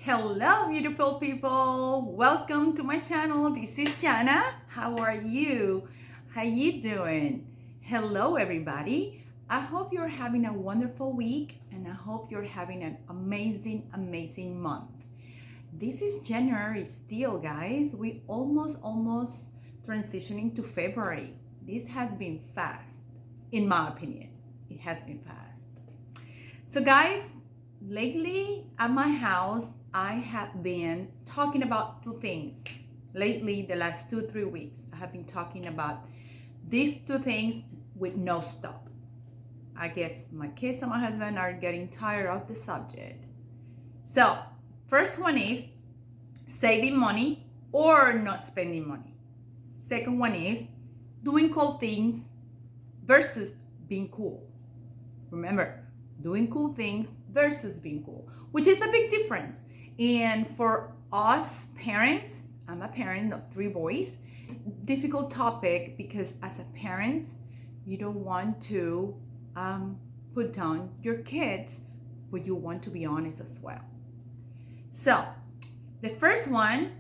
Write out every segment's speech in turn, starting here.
Hello, beautiful people. Welcome to my channel. This is Jana. How are you? How you doing? Hello, everybody. I hope you're having a wonderful week and I hope you're having an amazing month. This is January still, guys. We almost transitioning to February. This has been fast, in my opinion. It has been fast. So, guys, lately at my house, I have been talking about two things. Lately, the last 2-3 weeks, I have been talking about these two things with no stop. I guess my kids and my husband are getting tired of the subject. So, first one is saving money or not spending money. Second one is doing cool things versus being cool. Remember, doing cool things versus being cool, which is a big difference. And for us parents, I'm a parent of 3 boys. It's a difficult topic because as a parent, you don't want to put down your kids, but you want to be honest as well. So, the first one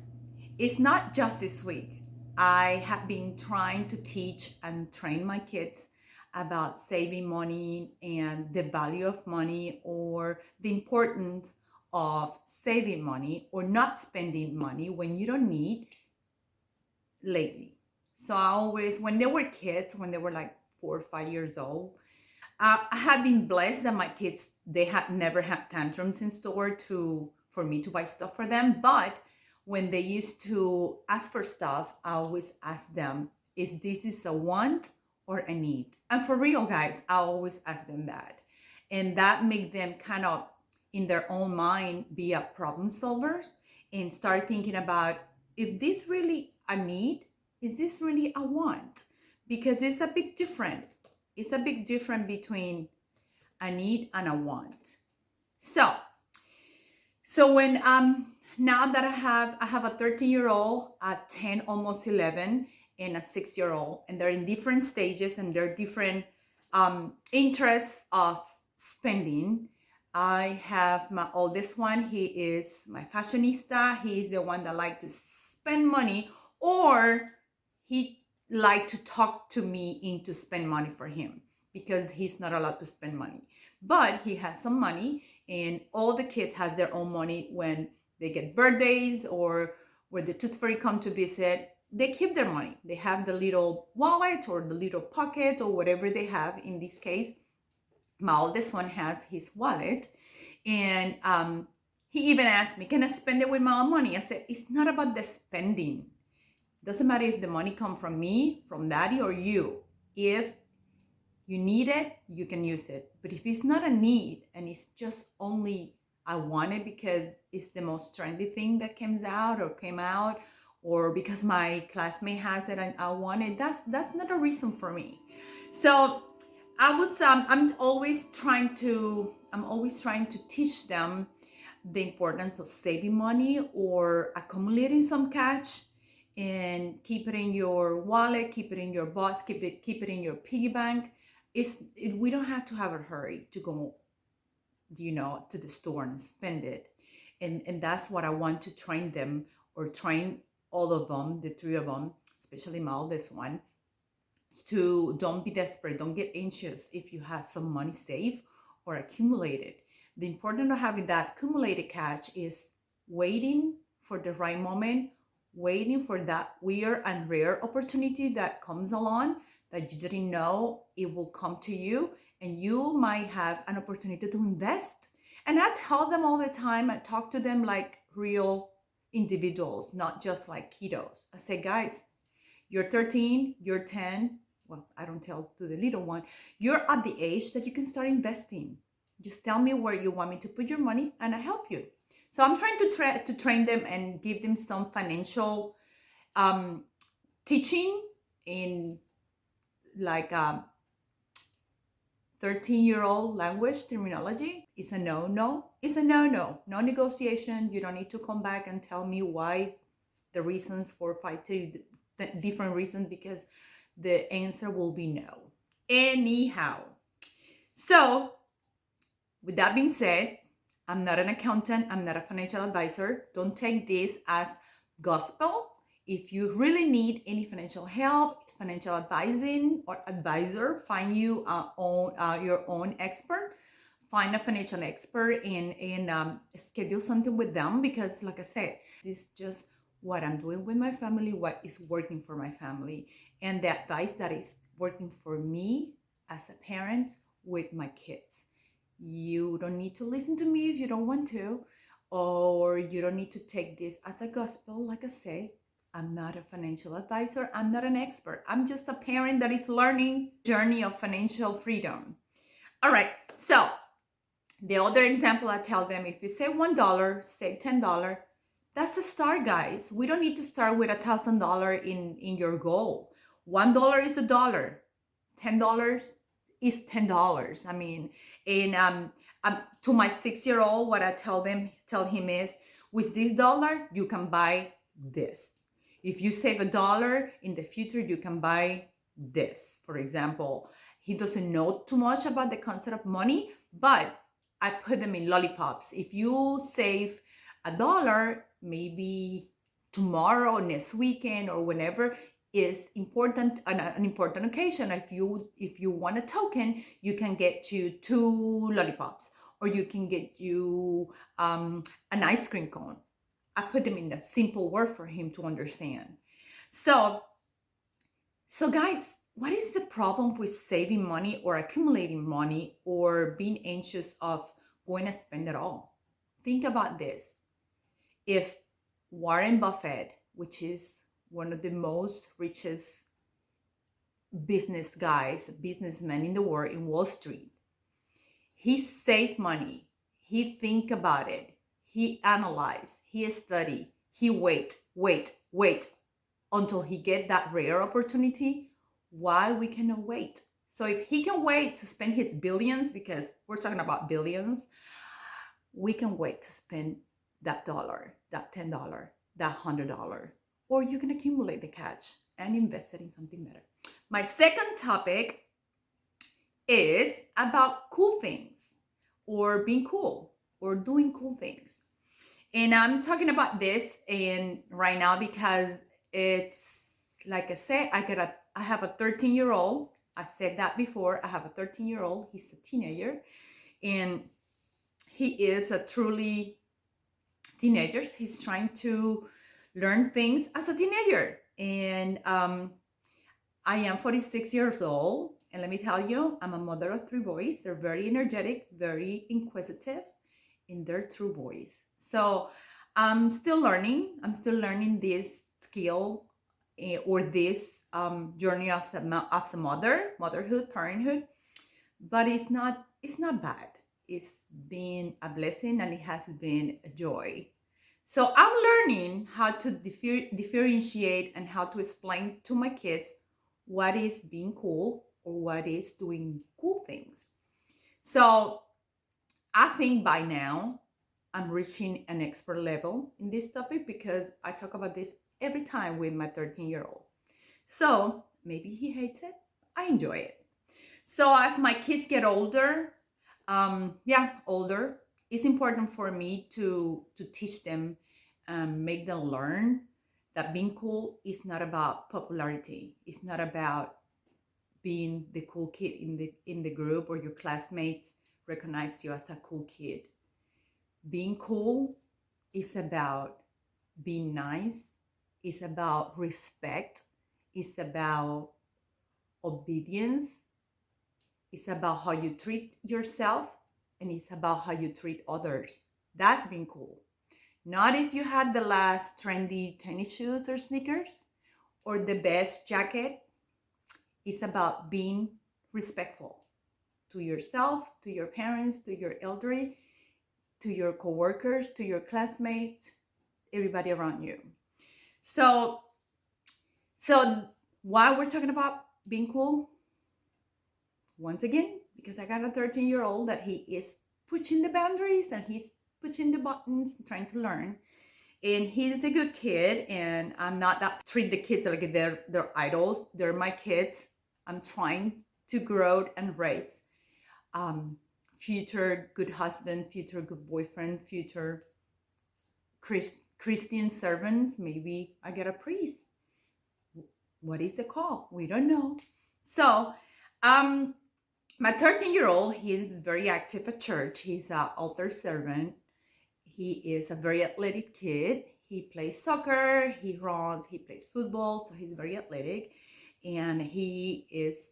is not just this week. I have been trying to teach and train my kids about saving money and the value of money or the importance of saving money or not spending money when you don't need lately. So I always, when they were kids, when they were like 4 or 5 years old, I have been blessed that my kids, they had never had tantrums in store for me to buy stuff for them. But when they used to ask for stuff, I always ask them, is this a want or a need? And for real, guys, I always ask them that. And that make them kind of in their own mind be a problem solvers and start thinking about, if this really a need, is this really a want? Because it's a big difference. It's a big difference between a need and a want. So when now that I have a 13-year-old, a 10, almost 11, and a 6-year-old, and they're in different stages and they're different interests of spending. I have my oldest one. He is my fashionista. He is the one that like to spend money, or he like to talk to me into spend money for him because he's not allowed to spend money. But he has some money, and all the kids has their own money when they get birthdays or when the tooth fairy come to visit. They keep their money. They have the little wallet or the little pocket or whatever they have. In this case, my oldest one has his wallet, and he even asked me, can I spend it with my own money? I said, it's not about the spending. Doesn't matter if the money come from me, from daddy, or you. If you need it, you can use it. But if it's not a need and it's just only I want it because it's the most trendy thing that came out, or because my classmate has it and I want it, that's not a reason for me. So I'm always trying to teach them the importance of saving money or accumulating some cash and keep it in your wallet, keep it in your box, keep it in your piggy bank. We don't have to have a hurry to go, to the store and spend it. And that's what I want to train them, or train all of them, the 3 of them, especially my oldest one, to don't be desperate, don't get anxious if you have some money saved or accumulated. The importance of having that accumulated cash is waiting for the right moment, waiting for that weird and rare opportunity that comes along that you didn't know it will come to you, and you might have an opportunity to invest. And I tell them all the time, I talk to them like real individuals, not just like kiddos. I say, guys, you're 13, you're 10. Well, I don't tell to the little one. You're at the age that you can start investing. Just tell me where you want me to put your money and I help you. So I'm trying to train them and give them some financial teaching in like 13-year-old language terminology. Is a no. It's a no. No negotiation. You don't need to come back and tell me why, the reasons, 4, 5, 3 different reasons, because the answer will be no. Anyhow. So with that being said, I'm not an accountant. I'm not a financial advisor. Don't take this as gospel. If you really need any financial help, financial advising or advisor, find you your own expert. Find a financial expert and schedule something with them, because, like I said, this is just what I'm doing with my family, what is working for my family, and the advice that is working for me as a parent with my kids. You don't need to listen to me if you don't want to, or you don't need to take this as a gospel. Like I say, I'm not a financial advisor. I'm not an expert. I'm just a parent that is learning journey of financial freedom. All right. So the other example, I tell them, if you save $1, save $10. That's a start, guys. We don't need to start with $1,000 in your goal. $1 is $1. $10 is $10. I mean, and to my 6-year-old, what I tell him is, with this dollar, you can buy this. If you save $1 in the future, you can buy this. For example, he doesn't know too much about the concept of money, but I put them in lollipops. If you save $1, maybe tomorrow, next weekend, or whenever is important, an important occasion. If you want a token, you can get you 2 lollipops, or you can get you an ice cream cone. I put them in a simple word for him to understand. So guys, what is the problem with saving money or accumulating money or being anxious of going to spend it all? Think about this. If Warren Buffett, which is one of the most richest businessmen in the world in Wall Street, he saved money. He think about it. He analyzed. He studied. He wait until he get that rare opportunity. Why we cannot wait? So if he can wait to spend his billions, because we're talking about billions, we can wait to spend that dollar, that $10, that $100, or you can accumulate the cash and invest it in something better. My second topic is about cool things, or being cool, or doing cool things. And I'm talking about this and right now because it's, like I said, I have a 13-year-old. I said that before. I have a 13-year-old. He's a teenager, and he is a truly teenager. He's trying to learn things as a teenager. And I am 46 years old. And let me tell you, I'm a mother of 3 boys. They're very energetic, very inquisitive, and they're true boys. So I'm still learning. I'm still learning this skill or this journey of the motherhood, parenthood. But it's not bad. It's been a blessing, and it has been a joy. So I'm learning how to differentiate and how to explain to my kids what is being cool or what is doing cool things. So I think by now I'm reaching an expert level in this topic, because I talk about this every time with my 13-year-old. So maybe he hates it. I enjoy it. So as my kids get older, older, it's important for me to teach them, make them learn that being cool is not about popularity. It's not about being the cool kid in the group, or your classmates recognize you as a cool kid. Being cool is about being nice. It's about respect. It's about obedience. It's about how you treat yourself, and it's about how you treat others. That's being cool. Not if you had the last trendy tennis shoes or sneakers or the best jacket. It's about being respectful to yourself, to your parents, to your elderly, to your coworkers, to your classmates, everybody around you. So why we're talking about being cool? Once again, because I got a 13-year-old that he is pushing the boundaries and he's pushing the buttons, trying to learn. And he's a good kid, and I'm not that treat the kids like they're idols. They're my kids. I'm trying to grow and raise future good husband, future good boyfriend, future Christian servants. Maybe I get a priest. What is the call? We don't know. So, my 13-year-old, he is very active at church. He's an altar servant. He is a very athletic kid. He plays soccer, he runs, he plays football, so he's very athletic. And he's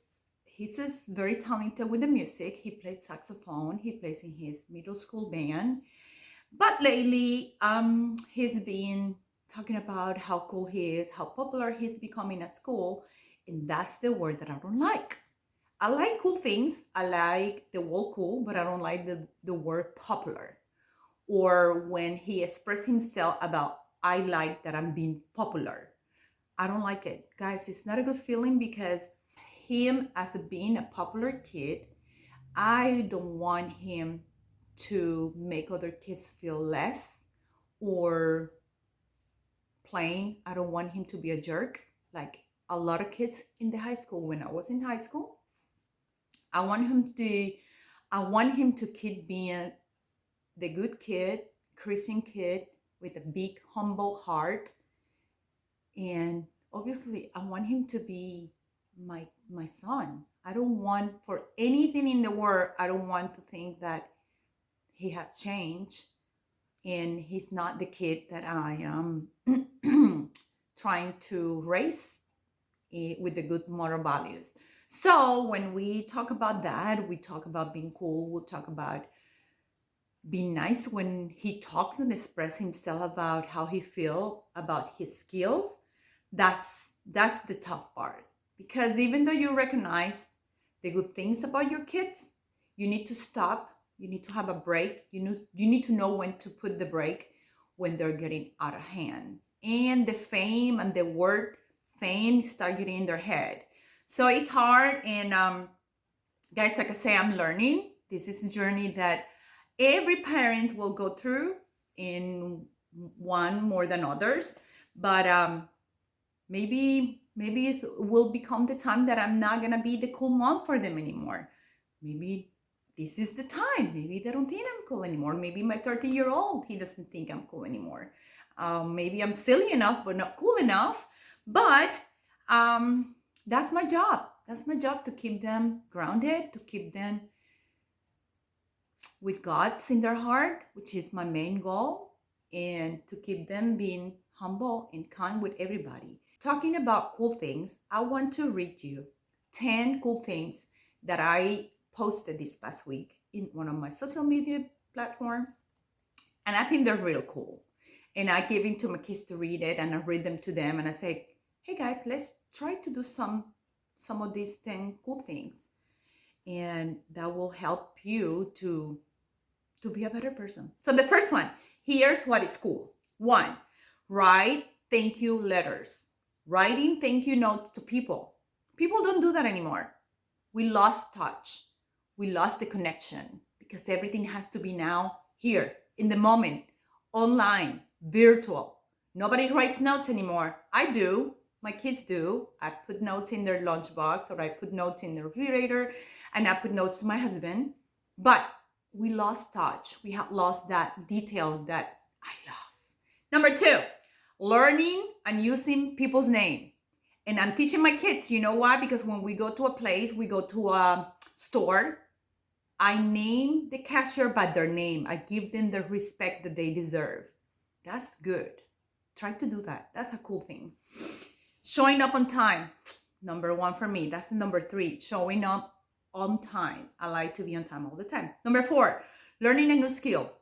just very talented with the music. He plays saxophone. He plays in his middle school band. But lately, he's been talking about how cool he is, how popular he's becoming at school. And that's the word that I don't like. I like cool things. I like the word cool, but I don't like the word popular. Or when he expressed himself about, I like that I'm being popular. I don't like it. Guys, it's not a good feeling because him as being a popular kid, I don't want him to make other kids feel less or plain. I don't want him to be a jerk like a lot of kids in the high school. When I was in high school, I want him to keep being the good kid, Christian kid with a big humble heart. And obviously I want him to be my son. I don't want for anything in the world, I don't want to think that he has changed and he's not the kid that I am trying to raise with the good moral values. So when we talk about that, we talk about being cool, we'll talk about being nice when he talks and express himself about how he feel about his skills. That's the tough part, because even though you recognize the good things about your kids, you need to stop, you need to have a break, you need to know when to put the break when they're getting out of hand and the fame and the word fame start getting in their head. So it's hard. And guys, like I say, I'm learning. This is a journey that every parent will go through, in one more than others. But maybe it will become the time that I'm not gonna be the cool mom for them anymore. Maybe this is the time. Maybe they don't think I'm cool anymore. Maybe my 13-year-old, he doesn't think I'm cool anymore. Maybe I'm silly enough but not cool enough. But that's my job. That's my job, to keep them grounded, to keep them with God's in their heart, which is my main goal, and to keep them being humble and kind with everybody. Talking about cool things, I want to read you 10 cool things that I posted this past week in one of my social media platforms. And I think they're real cool. And I give it to my kids to read it, and I read them to them, and I say, hey guys, let's try to do some of these 10 cool things. And that will help you to be a better person. So the first one, here's what is cool. 1, write thank you letters. Writing thank you notes to people. People don't do that anymore. We lost touch. We lost the connection because everything has to be now here, in the moment, online, virtual. Nobody writes notes anymore. I do. My kids do. I put notes in their lunchbox, or I put notes in the refrigerator, and I put notes to my husband. But we lost touch. We have lost that detail that I love. Number 2, learning and using people's name. And I'm teaching my kids, you know why? Because when we go to a place, we go to a store, I name the cashier by their name. I give them the respect that they deserve. That's good. Try to do that. That's a cool thing. Showing up on time. Number 1 for me. That's the number 3. Showing up on time. I like to be on time all the time. Number 4, learning a new skill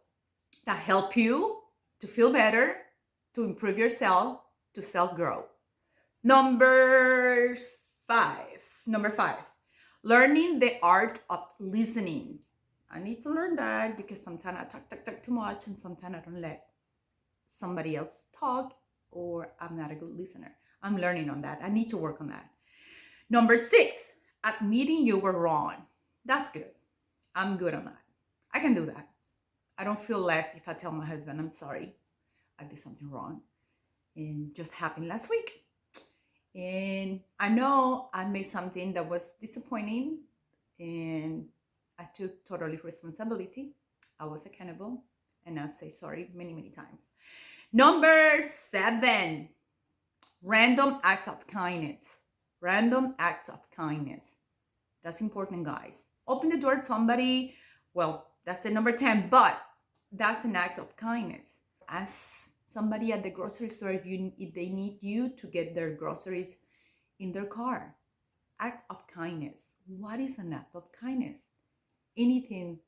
that help you to feel better, to improve yourself, to self-grow. Number 5, learning the art of listening. I need to learn that because sometimes I talk too much, and sometimes I don't let somebody else talk, or I'm not a good listener. I'm learning on that. I need to work on that. Number 6, admitting you were wrong. That's good. I'm good on that. I can do that. I don't feel less if I tell my husband, I'm sorry, I did something wrong. And just happened last week. And I know I made something that was disappointing, and I took totally responsibility. I was accountable, and I say sorry many, many times. Number 7, random acts of kindness. Random acts of kindness. That's important, guys. Open the door to somebody. Well, that's the number 10, but that's an act of kindness. Ask somebody at the grocery store if they need you to get their groceries in their car. Act of kindness. What is an act of kindness? Anything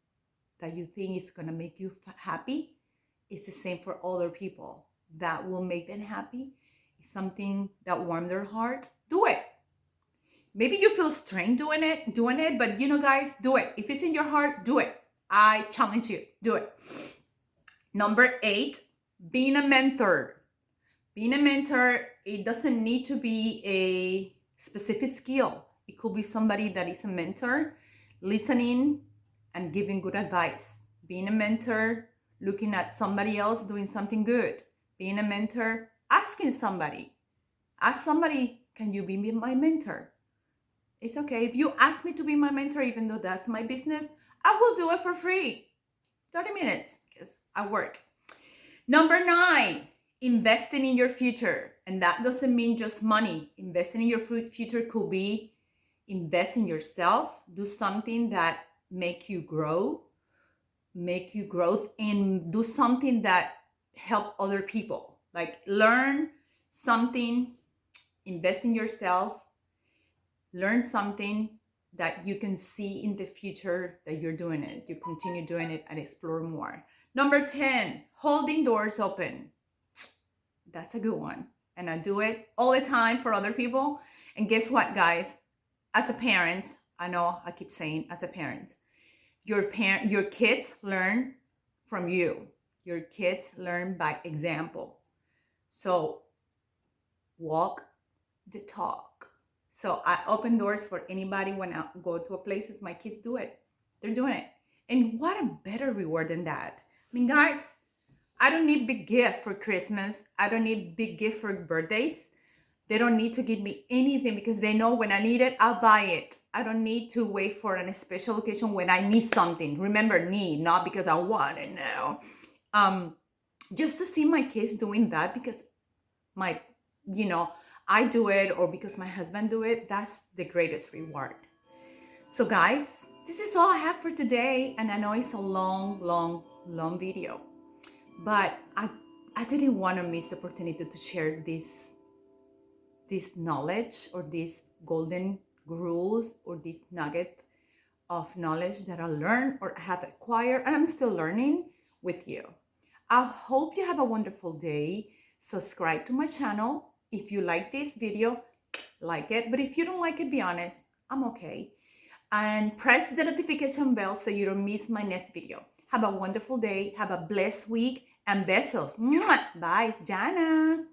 that you think is going to make you happy is the same for other people. That will make them happy. It's something that warms their heart. Do it. Maybe you feel strange doing it, but guys, do it. If it's in your heart, do it. I challenge you, do it. Number 8, being a mentor. Being a mentor, it doesn't need to be a specific skill. It could be somebody that is a mentor, listening and giving good advice. Being a mentor, looking at somebody else doing something good. Being a mentor, asking somebody. Ask somebody, can you be my mentor? It's okay. If you ask me to be my mentor, even though that's my business, I will do it for free. 30 minutes, because I work. Number 9, investing in your future. And that doesn't mean just money. Investing in your future could be invest in yourself, do something that make you growth, and do something that help other people. Like learn something, invest in yourself, learn something that you can see in the future that you're doing it. You continue doing it and explore more. Number 10, holding doors open. That's a good one. And I do it all the time for other people. And guess what, guys? As a parent, I know I keep saying as a parent, your kids learn from you. Your kids learn by example. So walk the talk. So I open doors for anybody when I go to places. My kids do it. They're doing it. And what a better reward than that. I mean, guys, I don't need big gift for Christmas. I don't need big gift for birthdays. They don't need to give me anything because they know when I need it, I'll buy it. I don't need to wait for a special occasion when I need something. Remember, need, not because I want it now. Just to see my kids doing that because I do it or because my husband do it, that's the greatest reward. So guys, this is all I have for today. And I know it's a long video, but I didn't want to miss the opportunity to share this knowledge or these golden rules or this nugget of knowledge that I learned or have acquired and I'm still learning with you. I hope you have a wonderful day. Subscribe to my channel. If you like this video, like it. But if you don't like it, be honest, I'm okay. And press the notification bell so you don't miss my next video. Have a wonderful day. Have a blessed week and besos. Bye, Jana.